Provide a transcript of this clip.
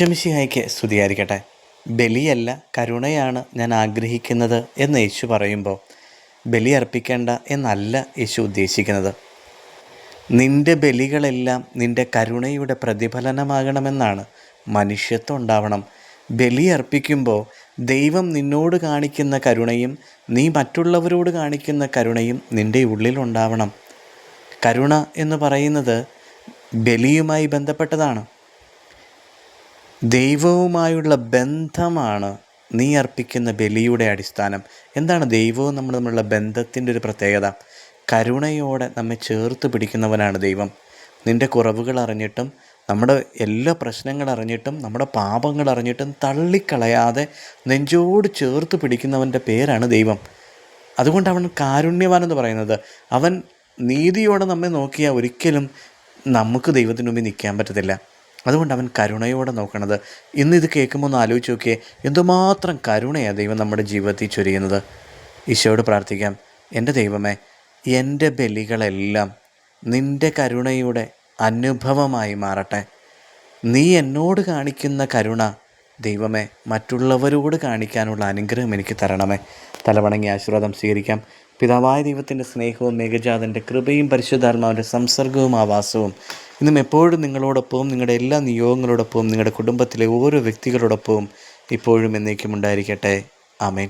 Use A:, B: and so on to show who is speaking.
A: ഈശോമിശിഹായ്ക്ക് സ്തുതിയായിരിക്കട്ടെ. ബലിയല്ല കരുണയാണ് ഞാൻ ആഗ്രഹിക്കുന്നത് എന്ന് യേശു പറയുമ്പോൾ ബലി അർപ്പിക്കേണ്ട എന്നല്ല യേശു ഉദ്ദേശിക്കുന്നത്. നിൻ്റെ ബലികളെല്ലാം നിൻ്റെ കരുണയുടെ പ്രതിഫലനമാകണമെന്നാണ്. മനുഷ്യത്വം ഉണ്ടാവണം. ബലി അർപ്പിക്കുമ്പോൾ ദൈവം നിന്നോട് കാണിക്കുന്ന കരുണയും നീ മറ്റുള്ളവരോട് കാണിക്കുന്ന കരുണയും നിൻ്റെ ഉള്ളിലുണ്ടാവണം. കരുണ എന്ന് പറയുന്നത് ബലിയുമായി ബന്ധപ്പെട്ടതാണ്. ദൈവവുമായുള്ള ബന്ധമാണ് നീ അർപ്പിക്കുന്ന ബലിയുടെ അടിസ്ഥാനം. എന്താണ് ദൈവവും നമ്മൾ തമ്മിലുള്ള ബന്ധത്തിൻ്റെ ഒരു പ്രത്യേകത? കരുണയോടെ നമ്മെ ചേർത്ത് പിടിക്കുന്നവനാണ് ദൈവം. നിൻ്റെ കുറവുകൾ അറിഞ്ഞിട്ടും നമ്മുടെ എല്ലാ പ്രശ്നങ്ങൾ അറിഞ്ഞിട്ടും നമ്മുടെ പാപങ്ങൾ അറിഞ്ഞിട്ടും തള്ളിക്കളയാതെ നെഞ്ചോട് ചേർത്ത് പിടിക്കുന്നവൻ്റെ പേരാണ് ദൈവം. അതുകൊണ്ട് അവൻ കാരുണ്യവാനെന്ന് പറയുന്നത്. അവൻ നീതിയോടെ നമ്മെ നോക്കിയാൽ ഒരിക്കലും നമുക്ക് ദൈവത്തിന് മുമ്പിൽ നിൽക്കാൻ പറ്റത്തില്ല. അതുകൊണ്ട് അവൻ കരുണയോടെ നോക്കണത്. ഇന്നിത് കേൾക്കുമ്പോൾ ഒന്ന് ആലോചിച്ച് നോക്കിയേ, എന്തുമാത്രം കരുണയാണ് ദൈവം നമ്മുടെ ജീവിതത്തിൽ ചൊരിയുന്നത്. ഈശോയോട് പ്രാർത്ഥിക്കാം, എൻ്റെ ദൈവമേ, എൻ്റെ ബലികളെല്ലാം നിൻ്റെ കരുണയുടെ അനുഭവമായി മാറട്ടെ. നീ എന്നോട് കാണിക്കുന്ന കരുണ ദൈവമേ മറ്റുള്ളവരോട് കാണിക്കാനുള്ള അനുഗ്രഹം എനിക്ക് തരണമേ. തലവണങ്ങി ആശീർവാദം സ്വീകരിക്കാം. പിതാവായ ദൈവത്തിൻ്റെ സ്നേഹവും ഏകജാതൻ്റെ കൃപയും പരിശുദ്ധാത്മാവിൻ്റെ സംസർഗവും ആവാസവും ഇന്നും എപ്പോഴും നിങ്ങളോടൊപ്പവും നിങ്ങളുടെ എല്ലാ നിയോഗങ്ങളോടൊപ്പവും നിങ്ങളുടെ കുടുംബത്തിലെ ഓരോ വ്യക്തികളോടൊപ്പവും ഇപ്പോഴും എന്നേക്കും ഉണ്ടായിരിക്കട്ടെ. ആമേൻ.